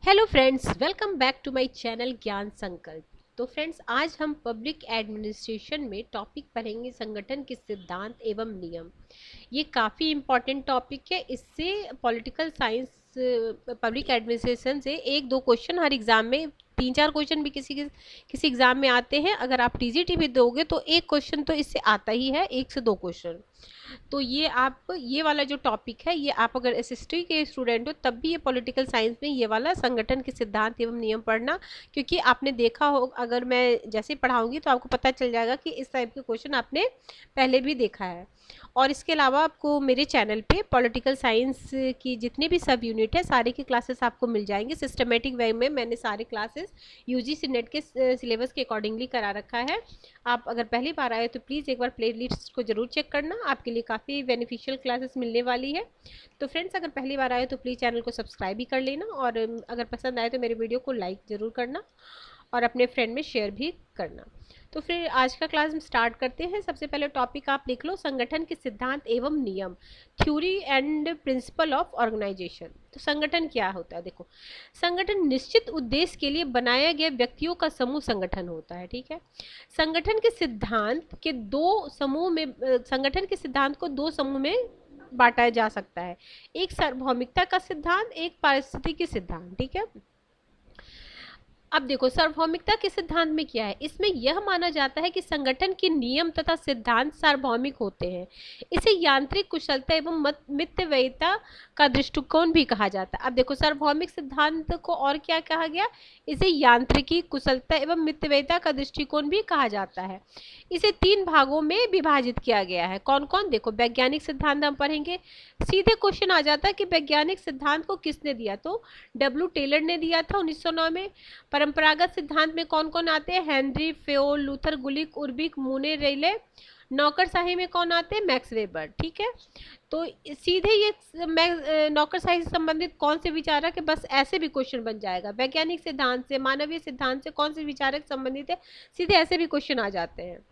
Hello friends, welcome back to my channel Gyan Sankalp. तो friends, आज हम पब्लिक एडमिनिस्ट्रेशन में टॉपिक पढ़ेंगे संगठन के सिद्धांत एवं नियम। ये काफ़ी इम्पॉर्टेंट टॉपिक है। इससे पॉलिटिकल साइंस पब्लिक एडमिनिस्ट्रेशन से एक दो क्वेश्चन हर एग्ज़ाम में, तीन चार क्वेश्चन भी किसी एग्ज़ाम में आते हैं। अगर आप टीजीटी भी दोगे तो एक क्वेश्चन तो इससे आता ही है, एक से दो क्वेश्चन। तो ये वाला जो टॉपिक है, ये आप अगर एसएसटी के स्टूडेंट हो तब भी ये पॉलिटिकल साइंस में ये वाला संगठन के सिद्धांत एवं नियम पढ़ना, क्योंकि आपने देखा हो, अगर मैं जैसे पढ़ाऊंगी तो आपको पता चल जाएगा कि इस टाइप के क्वेश्चन आपने पहले भी देखा है। और इसके अलावा आपको मेरे चैनल पे पॉलिटिकल साइंस की जितने भी सब यूनिट है सारे की क्लासेस आपको मिल जाएंगे। सिस्टमेटिक वे में मैंने सारे क्लासेस यूजीसी नेट के सिलेबस के अकॉर्डिंगली करा रखा है। आप अगर पहली बार आए तो प्लीज़ एक बार प्ले लिस्ट को ज़रूर चेक करना, आपके लिए काफ़ी बेनिफिशियल क्लासेस मिलने वाली है। तो फ्रेंड्स, अगर पहली बार आए तो प्लीज़ चैनल को सब्सक्राइब भी कर लेना, और अगर पसंद आए तो मेरे वीडियो को लाइक ज़रूर करना और अपने फ्रेंड में शेयर भी करना। तो फिर आज का क्लास हम स्टार्ट करते हैं। सबसे पहले टॉपिक आप लिख लो, संगठन के सिद्धांत एवं नियम, theory and principle of organisation. तो संगठन क्या होता है? देखो, संगठन निश्चित उद्देश्य के लिए बनाया गया व्यक्तियों का समूह संगठन होता है। ठीक है। संगठन के सिद्धांत के दो समूह में संगठन के सिद्धांत को दो समूह में बांटा जा सकता है, एक सार्वभौमिकता का सिद्धांत, एक पारिस्थितिकी सिद्धांत। ठीक है। अब देखो, सार्वभौमिकता के सिद्धांत में क्या है, इसमें यह माना जाता है कि संगठन के नियम तथा सिद्धांत सार्वभौमिक होते हैं। इसे यांत्रिक कुशलता एवं मितव्ययिता का दृष्टिकोण भी कहा जाता है। अब देखो, सार्वभौमिक सिद्धांत को और क्या कहा गया, इसे यांत्रिकी कुशलता एवं मितव्ययिता का दृष्टिकोण भी कहा जाता है। इसे तीन भागों में विभाजित किया गया है। कौन कौन? देखो, वैज्ञानिक सिद्धांत हम पढ़ेंगे। सीधे क्वेश्चन आ जाता है कि वैज्ञानिक सिद्धांत को किसने दिया, तो डब्ल्यू टेलर ने दिया था 1909 में। परंपरागत सिद्धांत में कौन कौन आते हैं? हेनरी फेयोल, लूथर गुलिक, उर्बिक, मूने, रेले। नौकरशाही में कौन आते हैं? Max weber. ठीक है। तो सीधे ये नौकरशाही से संबंधित कौन से विचारक है, बस ऐसे भी क्वेश्चन बन जाएगा। वैज्ञानिक सिद्धांत से, मानवीय सिद्धांत से कौन से विचारक संबंधित है, सीधे ऐसे भी क्वेश्चन आ जाते हैं।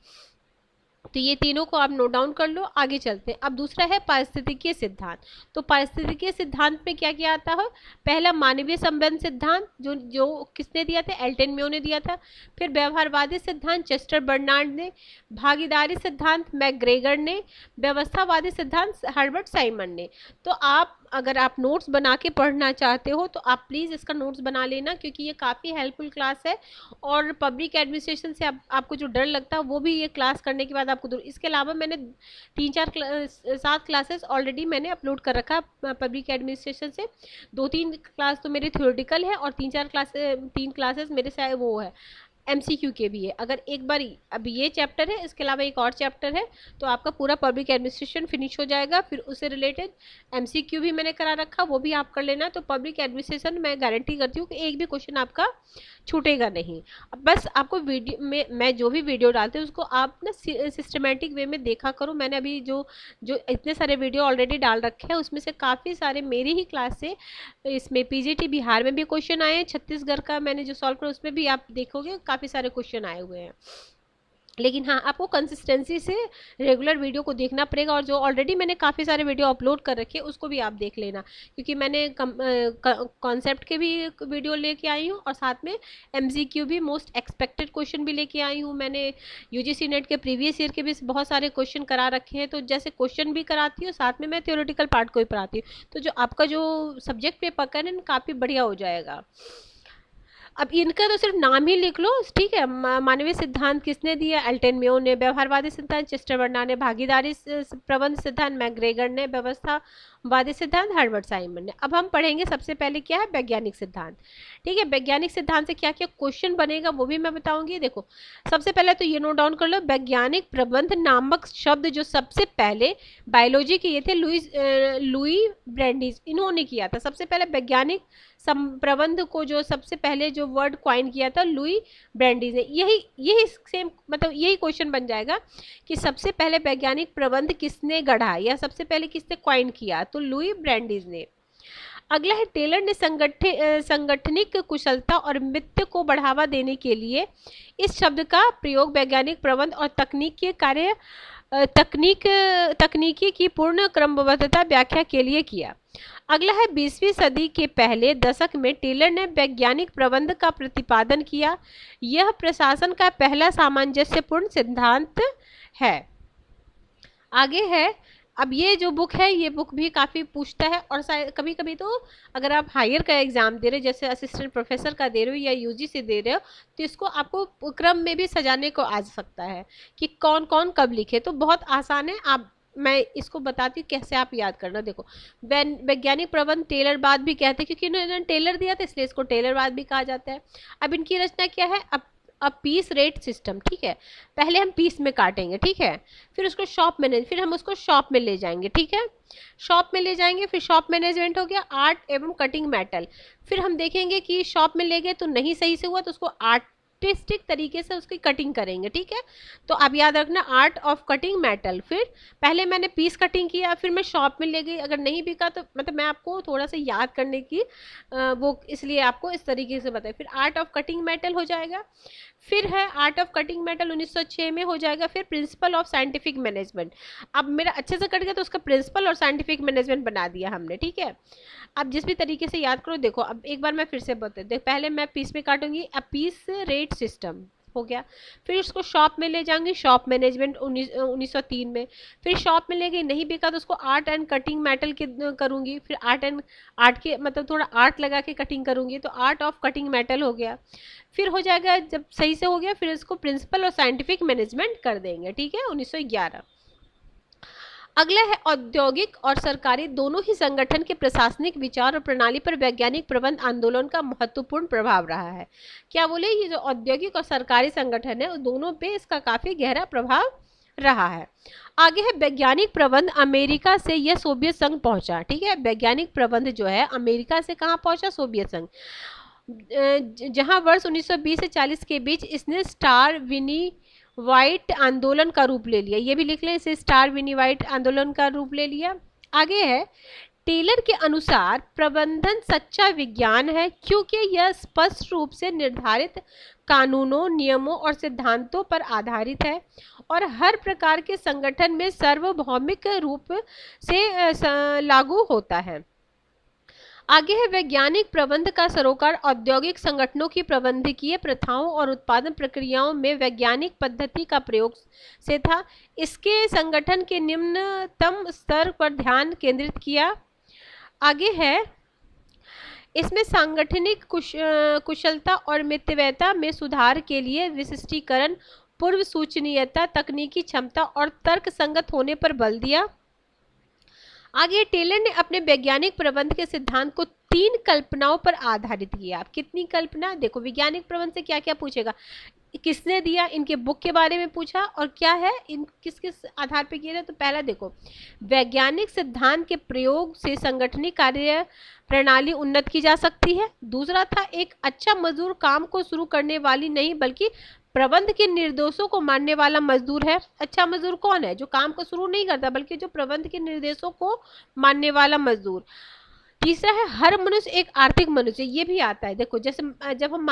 तो ये तीनों को आप नोट डाउन कर लो। आगे चलते हैं। अब दूसरा है पारिस्थितिकीय सिद्धांत। तो पारिस्थितिकीय सिद्धांत में क्या क्या आता है? पहला, मानवीय संबंध सिद्धांत, जो जो किसने दिया था? एल्टन म्यो ने दिया था। फिर व्यवहारवादी सिद्धांत, चेस्टर बर्नार्ड ने। भागीदारी सिद्धांत, मैकग्रेगर ने। व्यवस्थावादी सिद्धांत, हर्बर्ट साइमन ने। तो आप अगर आप नोट्स बना के पढ़ना चाहते हो तो आप प्लीज़ इसका नोट्स बना लेना, क्योंकि ये काफ़ी हेल्पफुल क्लास है। और पब्लिक एडमिनिस्ट्रेशन से आपको जो डर लगता है वो भी ये क्लास करने के बाद आपको दूर। इसके अलावा मैंने 7 क्लासेस ऑलरेडी मैंने अपलोड कर रखा है पब्लिक एडमिनिस्ट्रेशन से। 2-3 क्लास तो मेरी थ्योरेटिकल है और 3 क्लासेस मेरे से वो है एमसीक्यू के भी है। अगर एक बार अब ये चैप्टर है, इसके अलावा एक और चैप्टर है, तो आपका पूरा पब्लिक एडमिनिस्ट्रेशन फिनिश हो जाएगा। फिर उससे रिलेटेड एमसीक्यू भी मैंने करा रखा, वो भी आप कर लेना। तो पब्लिक एडमिनिस्ट्रेशन मैं गारंटी करती हूँ कि एक भी क्वेश्चन आपका छूटेगा नहीं। अब बस आपको वीडियो में मैं जो भी वीडियो डालती हूँ उसको आप ना सिस्टमेटिक वे में देखा करो। मैंने अभी जो जो इतने सारे वीडियो ऑलरेडी डाल रखे हैं, उसमें से काफ़ी सारे मेरी ही क्लास से, इसमें पीजीटी बिहार में भी क्वेश्चन आए हैं, छत्तीसगढ़ का मैंने जो सॉल्व किया उसमें भी आप देखोगे काफ़ी सारे क्वेश्चन आए हुए हैं। लेकिन हाँ, आपको कंसिस्टेंसी से रेगुलर वीडियो को देखना पड़ेगा। और जो ऑलरेडी मैंने काफ़ी सारे वीडियो अपलोड कर रखे हैं उसको भी आप देख लेना, क्योंकि मैंने कॉन्सेप्ट के भी वीडियो लेके आई हूँ और साथ में एमसीक्यू भी, मोस्ट एक्सपेक्टेड क्वेश्चन भी लेके आई हूँ। मैंने यूजीसी नेट के प्रीवियस ईयर के भी बहुत सारे क्वेश्चन करा रखे हैं। तो जैसे क्वेश्चन भी कराती हूँ, साथ में मैं थ्योरेटिकल पार्ट को भी पढ़ाती हूँ। तो जो आपका जो सब्जेक्ट पेपर है काफ़ी बढ़िया हो जाएगा। अब इनका तो सिर्फ नाम ही लिख लो, ठीक है। मानवीय सिद्धांत किसने दिया? एल्टन म्यो ने। व्यवहारवादी सिद्धांत चेस्टर बर्नार्ड ने। भागीदारी प्रबंध सिद्धांत मैकग्रेगर ने। व्यवस्थावादी सिद्धांत हर्बर्ट साइमन ने। अब हम पढ़ेंगे सबसे पहले क्या है, वैज्ञानिक सिद्धांत। ठीक है। वैज्ञानिक सिद्धांत से क्या क्या क्वेश्चन बनेगा वो भी मैं बताऊंगी। देखो, सबसे पहले तो ये नोट डाउन कर लो, वैज्ञानिक प्रबंध नामक शब्द जो सबसे पहले बायोलॉजी के ये थे, लुई ब्रैंडिस, इन्होंने किया था। सबसे पहले वैज्ञानिक प्रबंध को जो सबसे पहले जो वर्ड क्वाइन किया था लुई ब्रैंडिस ने। यही सेम, मतलब यही क्वेश्चन बन जाएगा कि सबसे पहले वैज्ञानिक प्रबंध किसने गढ़ा या सबसे पहले किसने क्वाइन किया, तो लुई ब्रैंडिस ने। अगला है, टेलर ने संगठनिक कुशलता और मित्य को बढ़ावा देने के लिए इस शब्द का प्रयोग वैज्ञानिक प्रबंध और तकनीकी की पूर्ण क्रमबद्धता व्याख्या के लिए किया। अगला है 20वीं सदी के पहले दशक में टेलर ने वैज्ञानिक प्रबंध का प्रतिपादन किया। यह प्रशासन का पहला सामंजस्यपूर्ण सिद्धांत है। आगे है, अब ये जो बुक है ये बुक भी काफ़ी पूछता है, और कभी कभी तो अगर आप हायर का एग्जाम दे रहे हो, जैसे असिस्टेंट प्रोफेसर का दे रहे हो या यूजीसी दे रहे हो, तो इसको आपको क्रम में भी सजाने को आ सकता है कि कौन कौन कब लिखे। तो बहुत आसान है, मैं इसको बताती हूँ कैसे आप याद करना। देखो, वैज्ञानिक प्रबंध टेलरवाद भी कहते हैं, क्योंकि इन्होंने टेलर दिया था इसलिए इसको टेलरवाद भी कहा जाता है। अब इनकी रचना क्या है, अब पीस रेट सिस्टम, ठीक है, पहले हम पीस में काटेंगे, ठीक है, फिर उसको फिर हम उसको शॉप में ले जाएंगे, ठीक है, शॉप में ले जाएंगे, फिर शॉप मैनेजमेंट हो गया, आर्ट एवं कटिंग मेटल, फिर हम देखेंगे कि शॉप में ले गए तो नहीं सही से हुआ तो उसको आर्टिस्टिक तरीके से उसकी कटिंग करेंगे, ठीक है। तो आप याद रखना, आर्ट ऑफ कटिंग मेटल, फिर पहले मैंने पीस कटिंग किया, फिर मैं शॉप में ले गई, अगर नहीं बिका तो मतलब मैं आपको थोड़ा सा याद करने की वो इसलिए आपको इस तरीके से बताया। फिर आर्ट ऑफ कटिंग मेटल हो जाएगा, फिर है आर्ट ऑफ कटिंग मेटल 1906 में हो जाएगा, फिर प्रिंसिपल ऑफ साइंटिफिक मैनेजमेंट। अब मेरा अच्छे से कट गया तो उसका प्रिंसिपल और साइंटिफिक मैनेजमेंट बना दिया हमने, ठीक है। अब जिस भी तरीके से याद करो, देखो अब एक बार मैं फिर से बता देख, पहले मैं पीस में काटूंगी, अब पीस रेट सिस्टम हो गया, फिर उसको शॉप में ले जाएंगे, शॉप मैनेजमेंट 1903 में, फिर शॉप में ले गई नहीं बिका तो उसको आर्ट एंड कटिंग मेटल के करूंगी, फिर आर्ट के मतलब थोड़ा आर्ट लगा के कटिंग करूंगी, तो आर्ट ऑफ कटिंग मेटल हो गया, फिर हो जाएगा जब सही से हो गया फिर इसको प्रिंसिपल और साइंटिफिक मैनेजमेंट कर देंगे, ठीक है, 1911। अगला है औद्योगिक और सरकारी दोनों ही संगठन के प्रशासनिक विचार और प्रणाली पर वैज्ञानिक प्रबंध आंदोलन का महत्वपूर्ण प्रभाव रहा है। क्या बोले, ये जो औद्योगिक और सरकारी संगठन है उस दोनों पे इसका काफी गहरा प्रभाव रहा है। आगे है वैज्ञानिक प्रबंध अमेरिका से यह सोवियत संघ पहुंचा, ठीक है, वैज्ञानिक प्रबंध जो है अमेरिका से कहाँ पहुंचा, सोवियत संघ, जहां वर्ष 1920 से 40 के बीच इसने स्टार विनी वाइट आंदोलन का रूप ले लिया। ये भी लिख लें, इसे स्टार विनी वाइट आंदोलन का रूप ले लिया। आगे है, टेलर के अनुसार प्रबंधन सच्चा विज्ञान है क्योंकि यह स्पष्ट रूप से निर्धारित कानूनों, नियमों और सिद्धांतों पर आधारित है और हर प्रकार के संगठन में सार्वभौमिक रूप से लागू होता है। आगे है, वैज्ञानिक प्रबंध का सरोकार औद्योगिक संगठनों की प्रबंधकीय प्रथाओं और उत्पादन प्रक्रियाओं में वैज्ञानिक पद्धति का प्रयोग से था। इसके संगठन के निम्नतम स्तर पर ध्यान केंद्रित किया। आगे है, इसमें सांगठनिक कुशलता और मितव्ययता में सुधार के लिए विशिष्टीकरण, पूर्व सूचनीयता, तकनीकी क्षमता और तर्क संगत होने पर बल दिया। आगे टेलर ने अपने वैज्ञानिक प्रबंध के सिद्धांत को 3 कल्पनाओं पर आधारित किया। आप कितनी कल्पना, देखो वैज्ञानिक प्रबंध से क्या क्या पूछेगा, किसने दिया, इनके बुक के बारे में पूछा और क्या है इन किस किस आधार पे किया था। तो पहला देखो, वैज्ञानिक सिद्धांत के प्रयोग से संगठनिक कार्य प्रणाली उन्नत की जा सकती है। दूसरा था, एक अच्छा मजदूर काम को शुरू करने वाली नहीं बल्कि प्रबंध के निर्देशों को मानने वाला मजदूर है। अच्छा मजदूर कौन है, जो काम को शुरू नहीं करता बल्कि जो प्रबंध के निर्देशों को मानने वाला मजदूर। तीसरा है, हर मनुष्य एक आर्थिक मनुष्य, ये भी आता है। देखो जैसे जब हम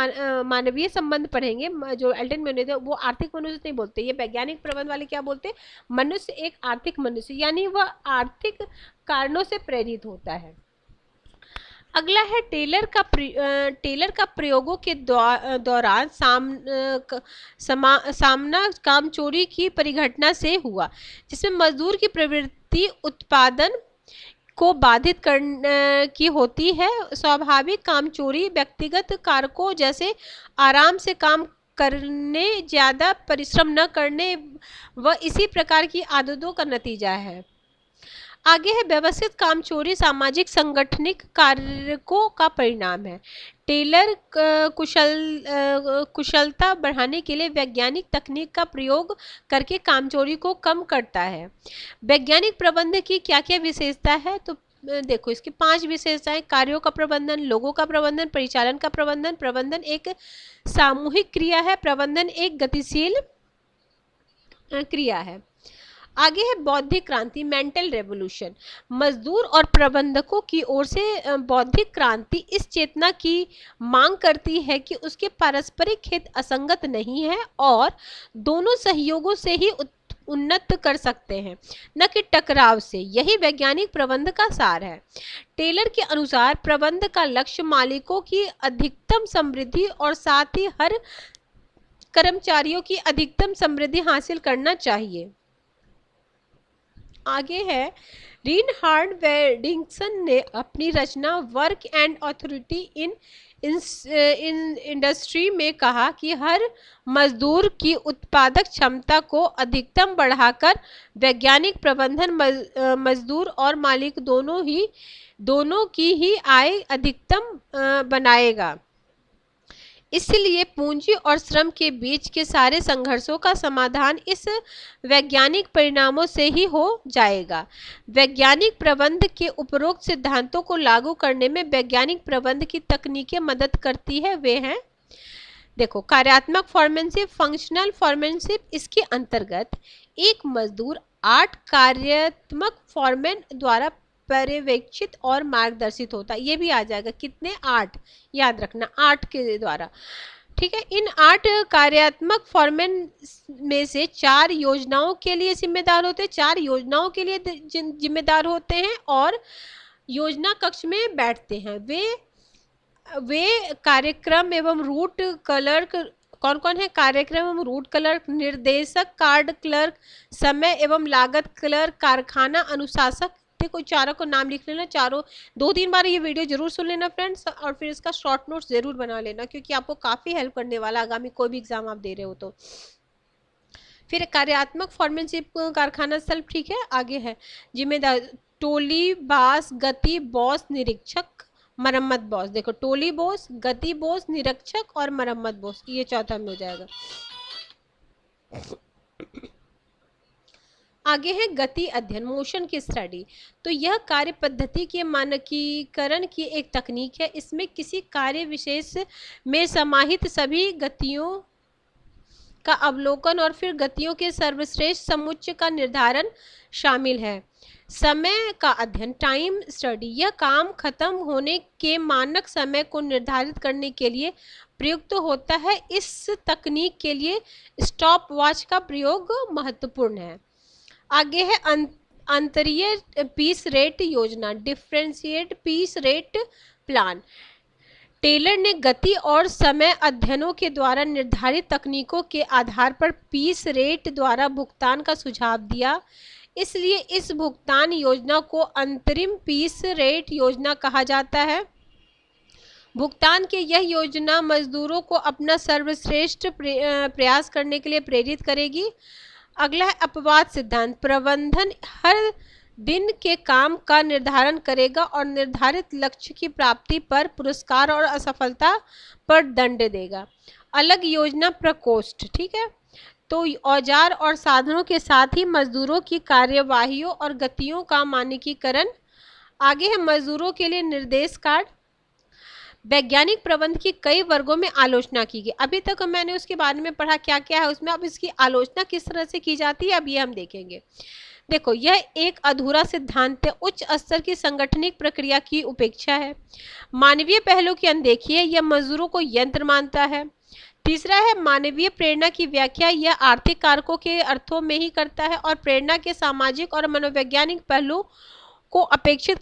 मानवीय संबंध पढ़ेंगे, जो एल्टन मैन वो आर्थिक मनुष्य नहीं बोलते, ये वैज्ञानिक प्रबंध वाले क्या बोलते हैं, मनुष्य एक आर्थिक मनुष्य, यानी वह आर्थिक कारणों से प्रेरित होता है। अगला है, टेलर का प्रयोगों के दौरान सामना कामचोरी की परिघटना से हुआ, जिसमें मजदूर की प्रवृत्ति उत्पादन को बाधित करने की होती है। स्वाभाविक कामचोरी व्यक्तिगत कारकों जैसे आराम से काम करने, ज्यादा परिश्रम न करने व इसी प्रकार की आदतों का नतीजा है। आगे है, व्यवस्थित कामचोरी सामाजिक संगठनिक कारकों का परिणाम है। टेलर कुशलता बढ़ाने के लिए वैज्ञानिक तकनीक का प्रयोग करके कामचोरी को कम करता है। वैज्ञानिक प्रबंध की क्या क्या विशेषता है, तो देखो इसकी 5 विशेषताएं, कार्यों का प्रबंधन, लोगों का प्रबंधन, परिचालन का प्रबंधन, प्रबंधन एक सामूहिक क्रिया है, प्रबंधन एक गतिशील क्रिया है। आगे है, बौद्धिक क्रांति, मेंटल रेवोल्यूशन। मजदूर और प्रबंधकों की ओर से बौद्धिक क्रांति इस चेतना की मांग करती है कि उसके पारस्परिक हित असंगत नहीं है और दोनों सहयोगों से ही उन्नत कर सकते हैं, न कि टकराव से। यही वैज्ञानिक प्रबंध का सार है। टेलर के अनुसार प्रबंध का लक्ष्य मालिकों की अधिकतम समृद्धि और साथ ही हर कर्मचारियों की अधिकतम समृद्धि हासिल करना चाहिए। आगे है, रिनहार्ड वेडिंगसन ने अपनी रचना work and authority in industry में कहा कि हर मजदूर की उत्पादक क्षमता को अधिकतम बढ़ाकर वैज्ञानिक प्रबंधन मजदूर और मालिक दोनों की ही आय अधिकतम बनाएगा। इसलिए पूंजी और श्रम के बीच के सारे संघर्षों का समाधान इस वैज्ञानिक परिणामों से ही हो जाएगा। वैज्ञानिक प्रबंध के उपरोक्त सिद्धांतों को लागू करने में वैज्ञानिक प्रबंध की तकनीकें मदद करती है। वे हैं, देखो, कार्यात्मक फॉर्मेनशिप, फंक्शनल फॉर्मेनशिप। इसके अंतर्गत एक मजदूर 8 कार्यात्मक फॉर्मेन द्वारा पर्यवेक्षित और मार्गदर्शित होता है। ये भी आ जाएगा, कितने? 8, याद रखना, 8 के द्वारा। ठीक है। इन 8 कार्यात्मक फॉर्मेन में से 4 योजनाओं के लिए जिम्मेदार होते हैं, 4 योजनाओं के लिए जिम्मेदार होते हैं और योजना कक्ष में बैठते हैं। वे कार्यक्रम एवं रूट क्लर्क, कौन कौन है? कार्यक्रम एवं रूट क्लर्क, निर्देशक, कार्ड क्लर्क, समय एवं लागत क्लर्क, कारखाना अनुशासक। देखो, चारों को नाम लिख लेना, चारों 2-3 बार ये वीडियो जरूर सुन लेना फ्रेंड्स, और फिर इसका शॉर्ट नोट्स जरूर बना लेना, क्योंकि आपको काफी हेल्प करने वाला आगामी कोई भी एग्जाम आप दे रहे हो तो। फिर कार्यात्मक फॉर्मेनशिप, कारखाना स्थल। ठीक है। आगे है जिम्मेदार, टोली बॉस, गति बॉस, निरीक्षक, मरम्मत बॉस। देखो, टोली बॉस, गति बॉस, निरीक्षक और मरम्मत बॉस, ये चौथा में हो जाएगा। आगे है गति अध्ययन, मोशन की स्टडी। तो यह कार्य पद्धति के मानकीकरण की एक तकनीक है। इसमें किसी कार्य विशेष में समाहित सभी गतियों का अवलोकन और फिर गतियों के सर्वश्रेष्ठ समुच्चय का निर्धारण शामिल है। समय का अध्ययन, टाइम स्टडी। यह काम खत्म होने के मानक समय को निर्धारित करने के लिए प्रयुक्त होता है। इस तकनीक के लिए स्टॉप वॉच का प्रयोग महत्वपूर्ण है। आगे है अंतरीय पीस रेट योजना, differentiate piece rate plan. Taylor ने गति और समय अध्ययनों के द्वारा निर्धारित तकनीकों के आधार पर पीस रेट द्वारा भुगतान का सुझाव दिया। इसलिए इस भुगतान योजना को अंतरिम पीस रेट योजना कहा जाता है। भुगतान की यह योजना मजदूरों को अपना सर्वश्रेष्ठ प्रयास करने के लिए प्रेरित करेगी। अगला है अपवाद सिद्धांत। प्रबंधन हर दिन के काम का निर्धारण करेगा और निर्धारित लक्ष्य की प्राप्ति पर पुरस्कार और असफलता पर दंड देगा। अलग योजना प्रकोष्ठ। ठीक है। तो औजार और साधनों के साथ ही मजदूरों की कार्यवाहियों और गतियों का मानकीकरण। आगे है मजदूरों के लिए निर्देश कार्ड। वैज्ञानिक प्रबंध की कई वर्गों में आलोचना की गई। अभी तक मैंने उसके बारे में पढ़ा क्या क्या है उसमें, अब इसकी आलोचना किस तरह से की जाती है अब ये हम देखेंगे। देखो, यह एक अधूरा सिद्धांत है, उच्च स्तर की संगठनिक प्रक्रिया की उपेक्षा है, मानवीय पहलू की अनदेखी है, यह मजदूरों को यंत्र मानता है। तीसरा है मानवीय प्रेरणा की व्याख्या, यह आर्थिक कारकों के अर्थों में ही करता है और प्रेरणा के सामाजिक और मनोवैज्ञानिक पहलू को उपेक्षित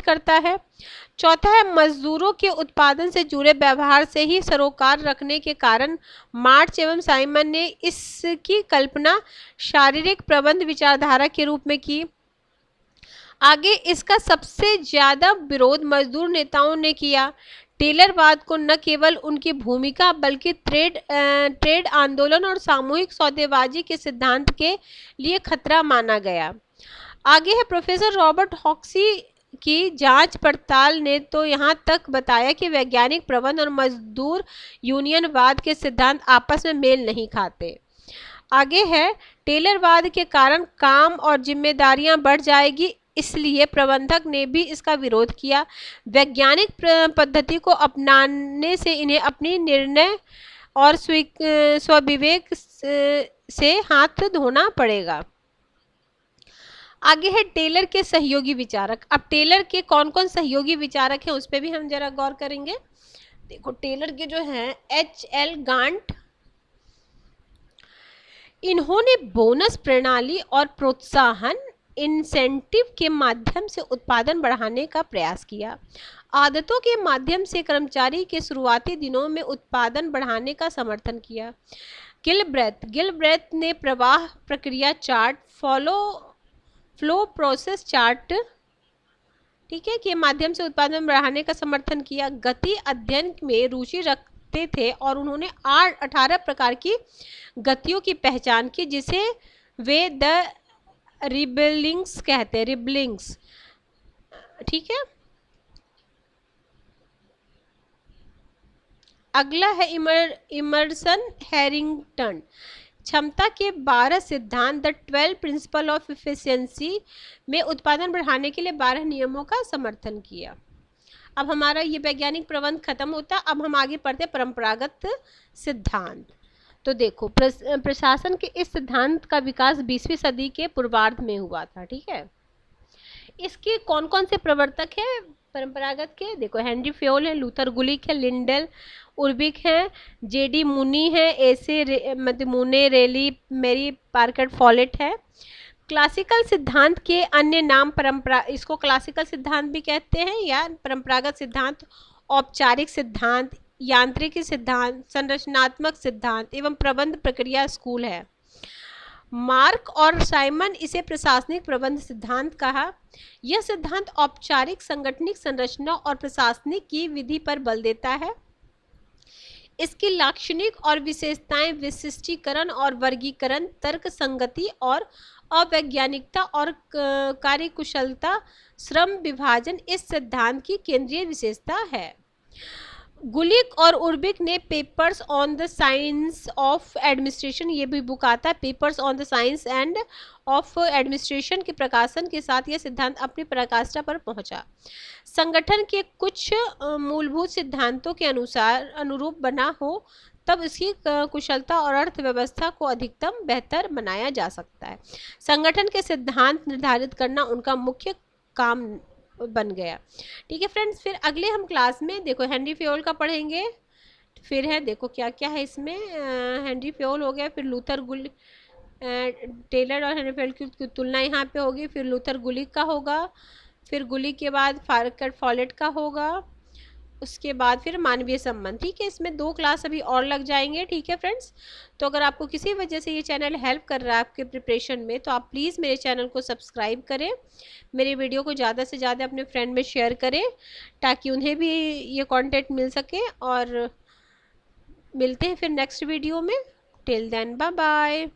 करता है। चौथा है मजदूरों के उत्पादन से जुड़े व्यवहार से ही सरोकार रखने के कारण मार्च एवं साइमन ने इसकी कल्पना शारीरिक प्रबंध विचारधारा के रूप में की। आगे इसका सबसे ज्यादा विरोध मजदूर नेताओं ने किया। टेलरवाद को न केवल उनकी भूमिका बल्कि ट्रेड आंदोलन और सामूहिक सौदेबाजी के सिद्धांत के लिए खतरा माना गया। आगे है प्रोफेसर रॉबर्ट हॉक्सी की जांच पड़ताल ने तो यहाँ तक बताया कि वैज्ञानिक प्रबंध और मजदूर यूनियनवाद के सिद्धांत आपस में मेल नहीं खाते। आगे है टेलरवाद के कारण काम और जिम्मेदारियां बढ़ जाएगी, इसलिए प्रबंधक ने भी इसका विरोध किया। वैज्ञानिक पद्धति को अपनाने से इन्हें अपनी निर्णय और स्वविवेक से हाथ धोना पड़ेगा। आगे है टेलर के सहयोगी विचारक। अब टेलर के कौन कौन सहयोगी विचारक हैं उस पर भी हम जरा गौर करेंगे। देखो, टेलर के जो हैं H.L. गांट, इन्होंने बोनस प्रणाली और प्रोत्साहन इंसेंटिव के माध्यम से उत्पादन बढ़ाने का प्रयास किया। आदतों के माध्यम से कर्मचारी के शुरुआती दिनों में उत्पादन बढ़ाने का समर्थन किया। गिलब्रेथ ने प्रवाह प्रक्रिया चार्ट, फ्लो प्रोसेस चार्ट, ठीक है, के माध्यम से उत्पादन बढ़ाने का समर्थन किया। गति अध्ययन में रुचि रखते थे और उन्होंने 18 प्रकार की गतियों की पहचान की, जिसे वे द रिबलिंग्स कहते हैं, रिबलिंग्स, ठीक है। अगला है इमर्सन हैरिंगटन, क्षमता के 12 सिद्धांत, द 12 प्रिंसिपल ऑफ इफिशियंसी में उत्पादन बढ़ाने के लिए 12 नियमों का समर्थन किया। अब हमारा ये वैज्ञानिक प्रबंध खत्म होता, अब हम आगे पढ़ते परंपरागत सिद्धांत। तो देखो, प्रशासन के इस सिद्धांत का विकास 20वीं सदी के पूर्वार्ध में हुआ था, ठीक है। इसके कौन कौन से प्रवर्तक हैं परंपरागत के? देखो, हेनरी फ्योल है, लूथर गुलिक है, लिंडल उर्बिक है, जेडी मुनी है, एसे मुने रेली, मेरी पार्कर फॉलेट है। क्लासिकल सिद्धांत के अन्य नाम इसको क्लासिकल सिद्धांत भी कहते हैं या परंपरागत सिद्धांत, औपचारिक सिद्धांत, यांत्रिकी सिद्धांत, संरचनात्मक सिद्धांत एवं प्रबंध प्रक्रिया स्कूल है। मार्क और साइमन इसे प्रशासनिक प्रबंध सिद्धांत कहा। यह सिद्धांत औपचारिक संगठनिक संरचना और प्रशासनिक की विधि पर बल देता है। इसकी लाक्षणिक और विशेषताएं विशिष्टीकरण और वर्गीकरण, तर्क संगति और अवैज्ञानिकता और कार्यकुशलता, श्रम विभाजन इस सिद्धांत की केंद्रीय विशेषता है। गुलिक और उर्बिक ने papers on the science of administration, ये भी बुक आता है, papers on the science end of administration के प्रकाशन के साथ यह सिद्धांत अपनी पराकाष्ठा पर पहुंचा। संगठन के कुछ मूलभूत सिद्धांतों के अनुरूप बना हो तब इसकी कुशलता और अर्थव्यवस्था को अधिकतम बेहतर बनाया जा सकता है। संगठन के सिद्धांत निर्धारित करना उनका मुख्य काम बन गया। ठीक है फ्रेंड्स, फिर अगले हम क्लास में देखो हेनरी फ्योल का पढ़ेंगे। फिर है, देखो क्या क्या है इसमें, हेनरी फ्योल हो गया, फिर लूथर टेलर और हेनरी फ्योल की तुलना यहाँ पे होगी, फिर लूथर गुलिक का होगा, फिर गुलिक के बाद फारकर फॉलेट का होगा, उसके बाद फिर मानवीय संबंध। ठीक है, इसमें 2 क्लास अभी और लग जाएंगे। ठीक है फ्रेंड्स, तो अगर आपको किसी वजह से ये चैनल हेल्प कर रहा है आपके प्रिपरेशन में, तो आप प्लीज़ मेरे चैनल को सब्सक्राइब करें, मेरे वीडियो को ज़्यादा से ज़्यादा अपने फ्रेंड में शेयर करें ताकि उन्हें भी ये कंटेंट मिल सके। और मिलते हैं फिर नेक्स्ट वीडियो में। Till then bye bye.